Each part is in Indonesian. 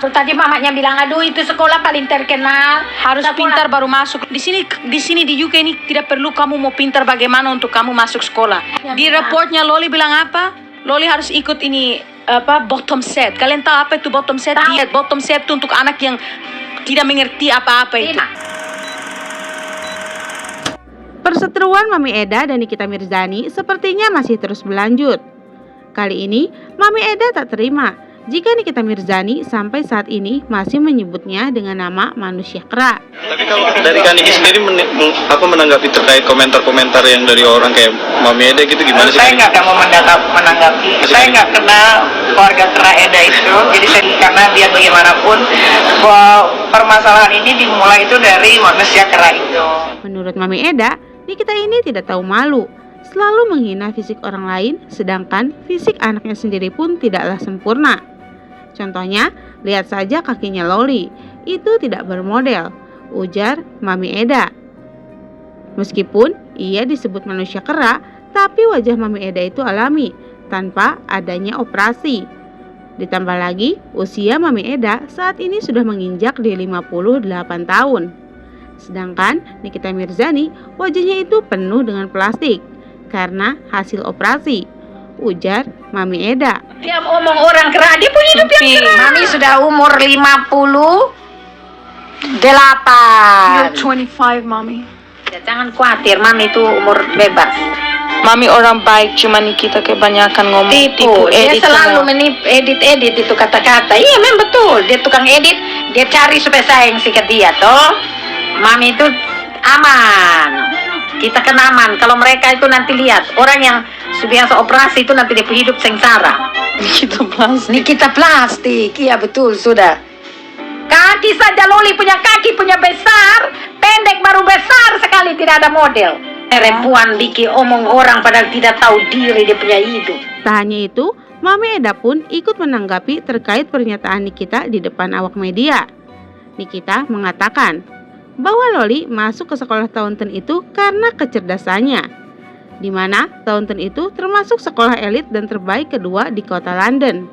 Tadi mamanya bilang, aduh itu sekolah paling terkenal. Harus pintar baru masuk. Di sini di UK ini tidak perlu kamu mau pintar bagaimana untuk kamu masuk sekolah. Ya, Di reportnya Loli bilang apa? Loli harus ikut ini bottom set. Kalian tahu apa itu bottom set? Tahu. Diet bottom set itu untuk anak yang tidak mengerti apa-apa itu. Perseteruan Mami Eda dan Nikita Mirzani sepertinya masih terus berlanjut. Kali ini, Mami Eda tak terima jika Nikita Mirzani sampai saat ini masih menyebutnya dengan nama manusia kera. Tapi kalau dari Kak Niki sendiri menanggapi terkait komentar-komentar yang dari orang kayak Mami Eda gitu gimana sih? Saya nggak mau menanggapi. Saya nggak kenal keluarga kera Eda itu. Jadi karena dia bagaimanapun permasalahan ini dimulai itu dari manusia kera itu. Menurut Mami Eda, Nikita ini tidak tahu malu, selalu menghina fisik orang lain, sedangkan fisik anaknya sendiri pun tidaklah sempurna. Contohnya, lihat saja kakinya Loli, itu tidak bermodel, ujar Mami Eda. Meskipun ia disebut manusia kera, tapi wajah Mami Eda itu alami, tanpa adanya operasi. Ditambah lagi, usia Mami Eda saat ini sudah menginjak di 58 tahun. Sedangkan Nikita Mirzani, wajahnya itu penuh dengan plastik karena hasil operasi, ujar Mami Eda. Dia omong orang kera, dia punya hidup yang kera. Mami sudah umur 58. 25, Mami. Ya, jangan khawatir, Mami itu umur bebas. Mami orang baik, cuma Nikita kebanyakan ngomong Tipu, dia edit selalu semua. edit itu kata-kata. Iya memang betul, dia tukang edit. Dia cari supaya sayang sikit dia toh. Mami itu aman. Kita kan aman. Kalau mereka itu nanti lihat orang yang biasa operasi itu nanti dia hidup sengsara. Nikita plastik, iya betul sudah. Kaki saja Loli punya kaki punya besar, pendek baru besar sekali tidak ada model. Perempuan bikin omong orang padahal tidak tahu diri dia punya hidup. Tak hanya itu, Mami Eda pun ikut menanggapi terkait pernyataan Nikita di depan awak media. Nikita mengatakan bahwa Loli masuk ke sekolah Taunton itu karena kecerdasannya, di mana Taunton itu termasuk sekolah elit dan terbaik kedua di kota London.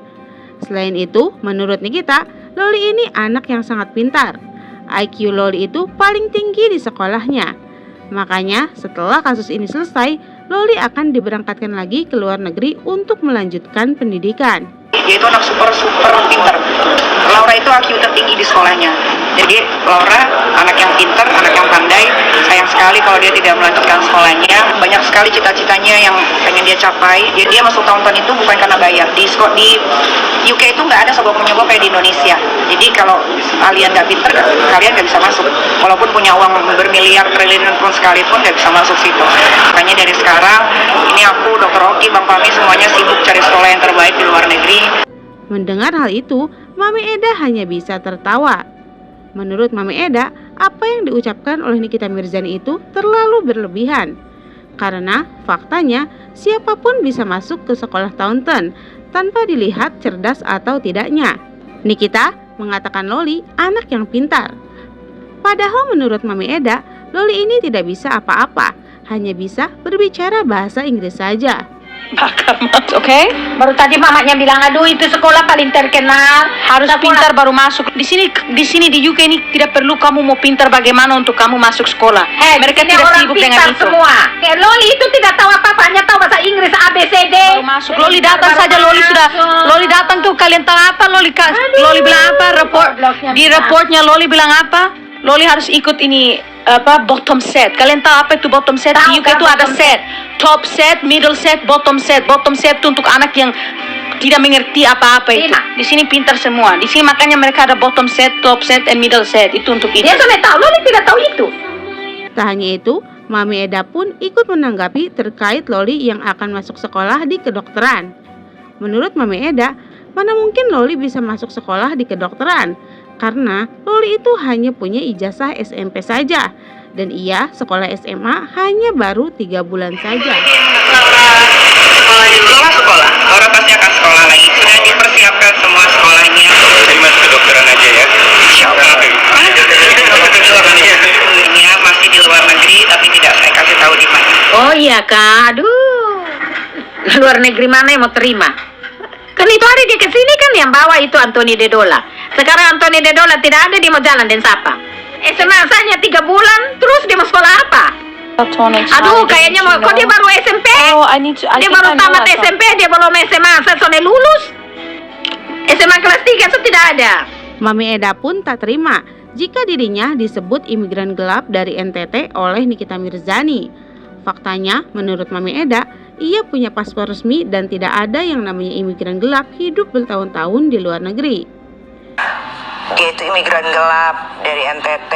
Selain itu, menurut Nikita, Loli ini anak yang sangat pintar. IQ Loli itu paling tinggi di sekolahnya. Makanya setelah kasus ini selesai, Loli akan diberangkatkan lagi ke luar negeri untuk melanjutkan pendidikan. Dia itu anak super pintar. Laura itu IQ tertinggi di sekolahnya. Jadi Laura anak yang pintar, anak yang pandai. Sayang sekali kalau dia tidak melanjutkan sekolahnya. Banyak sekali cita-citanya yang pengen dia capai. Dia masuk Taunton itu bukan karena bayar. Di UK itu nggak ada sogok-menyogok kayak di Indonesia. Jadi kalau kalian nggak pintar, kalian nggak bisa masuk. Walaupun punya uang bermiliar triliun pun sekalipun nggak bisa masuk situ. Makanya dari sekarang ini aku, Dr. Oki, Bang Pami semuanya sibuk cari sekolah yang terbaik di luar negeri. Mendengar hal itu, Mami Eda hanya bisa tertawa. Menurut Mami Eda, apa yang diucapkan oleh Nikita Mirzani itu terlalu berlebihan. Karena faktanya, siapapun bisa masuk ke sekolah Taunton tanpa dilihat cerdas atau tidaknya. Nikita mengatakan Loli anak yang pintar. Padahal menurut Mami Eda, Loli ini tidak bisa apa-apa, hanya bisa berbicara bahasa Inggris saja. Oke? Baru tadi mamanya bilang, aduh itu sekolah paling terkenal. Harus pintar baru masuk. Di sini di UK ini tidak perlu kamu mau pintar bagaimana untuk kamu masuk sekolah. Mereka Ini tidak orang sibuk pintar dengan itu. semua. Loli itu tidak tahu apa-apa, hanya tahu bahasa Inggris ABCD. Baru masuk. Loli datang saja, Loli datang tuh, kalian tahu apa Loli bilang apa? Di reportnya Loli bilang apa? Loli harus ikut ini bottom set. Kalian tahu apa itu bottom set? Di UK itu ada set, top set, middle set, bottom set. Bottom set itu untuk anak yang tidak mengerti apa-apa itu. Di sini pintar semua. Di sini makanya mereka ada bottom set, top set, and middle set. Itu untuk itu. Dia sudah tahu, Loli tidak tahu itu. Tak hanya itu, Mami Eda pun ikut menanggapi terkait Loli yang akan masuk sekolah di kedokteran. Menurut Mami Eda, mana mungkin Loli bisa masuk sekolah di kedokteran? Karena Loli itu hanya punya ijazah SMP saja, dan ia sekolah SMA hanya baru 3 bulan saja. Sekolah. Laura pasti akan sekolah lagi. Sudah dipersiapkan semua sekolahnya. Jadi masuk kedokteran aja ya? Insya Allah. Ini masih di luar negeri, tapi tidak saya kasih tahu di mana. Oh iya Kak, aduh. Luar negeri mana yang mau terima? Kan itu hari dia kesini kan yang bawa itu Anthony Dedola. Sekarang Anthony Dedola tidak ada, dia mau jalan dan siapa? SMA saja 3 bulan, terus dia mau sekolah apa? Aduh, kayaknya mau, kok dia baru SMP? Oh, I Dia think baru I know tamat that song. SMP, dia belum SMA, saya soalnya lulus. SMA kelas 3 saya tidak ada. Mami Eda pun tak terima jika dirinya disebut imigran gelap dari NTT oleh Nikita Mirzani. Faktanya, menurut Mami Eda, ia punya paspor resmi dan tidak ada yang namanya imigran gelap hidup bertahun-tahun di luar negeri. Dia itu imigran gelap dari NTT.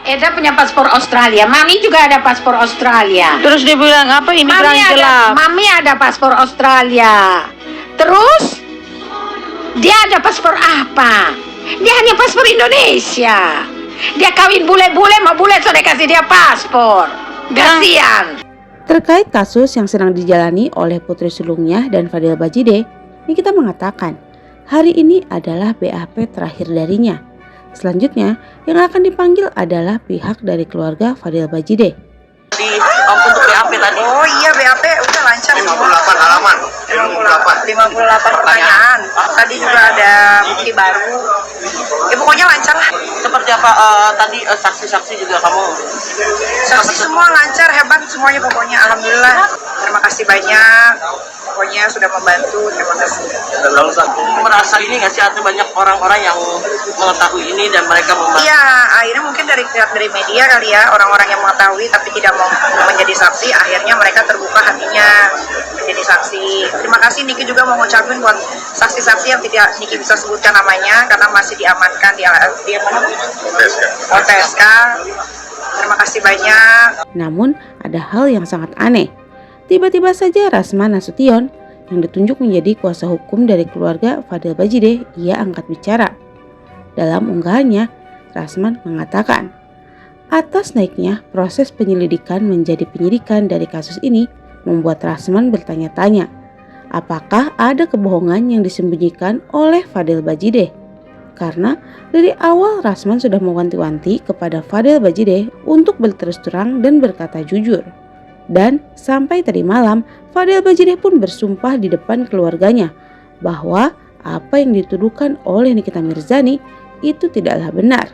Eda punya paspor Australia, Mami juga ada paspor Australia. Terus dia bilang apa, imigran gelap? Mami ada paspor Australia. Terus dia ada paspor apa? Dia hanya paspor Indonesia. Dia kawin bule-bule, mau bule sudah kasih dia paspor. Kasihan. Terkait kasus yang sedang dijalani oleh putri sulungnya dan Fadil Bajide, Nikita mengatakan hari ini adalah BAP terakhir darinya. Selanjutnya, yang akan dipanggil adalah pihak dari keluarga Fadil Bajide. Untuk BAP tadi. Oh iya, BAP udah lancar. 58 halaman. 58 pertanyaan. Tadi juga ada bukti baru. Ya pokoknya lancar lah. Seperti apa tadi saksi-saksi juga kamu? Saksi semua lancar, hebat semuanya pokoknya. Alhamdulillah. Terima kasih banyak. Pokoknya sudah membantu. Terima kasih. Lalu merasa ini nggak sih, artinya banyak orang-orang yang mengetahui ini dan mereka membantu? Iya, akhirnya mungkin dari media kali ya, orang-orang yang mengetahui tapi tidak mau menjadi saksi, akhirnya mereka terbuka hatinya menjadi saksi. Terima kasih Niki juga mau ngucapin buat saksi-saksi yang tidak Niki bisa sebutkan namanya karena masih diamankan di mana? OTSK. Terima kasih banyak. Namun, ada hal yang sangat aneh. Tiba-tiba saja Rasman Nasution yang ditunjuk menjadi kuasa hukum dari keluarga Fadil Bajide, ia angkat bicara. Dalam unggahannya, Rasman mengatakan, atas naiknya proses penyelidikan menjadi penyidikan dari kasus ini membuat Rasman bertanya-tanya, apakah ada kebohongan yang disembunyikan oleh Fadil Bajide? Karena dari awal Rasman sudah mewanti-wanti kepada Fadil Bajide untuk berterus terang dan berkata jujur. Dan sampai tadi malam, Fadil Bajide pun bersumpah di depan keluarganya bahwa apa yang dituduhkan oleh Nikita Mirzani itu tidaklah benar.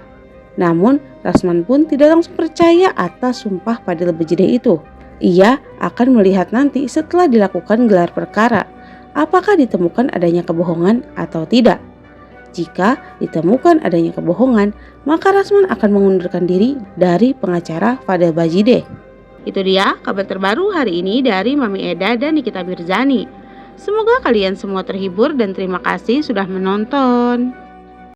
Namun, Rasman pun tidak langsung percaya atas sumpah Fadil Bajide itu. Ia akan melihat nanti setelah dilakukan gelar perkara, apakah ditemukan adanya kebohongan atau tidak. Jika ditemukan adanya kebohongan, maka Rasman akan mengundurkan diri dari pengacara Fadil Bajide. Itu dia kabar terbaru hari ini dari Mami Eda dan Nikita Mirzani. Semoga kalian semua terhibur dan terima kasih sudah menonton.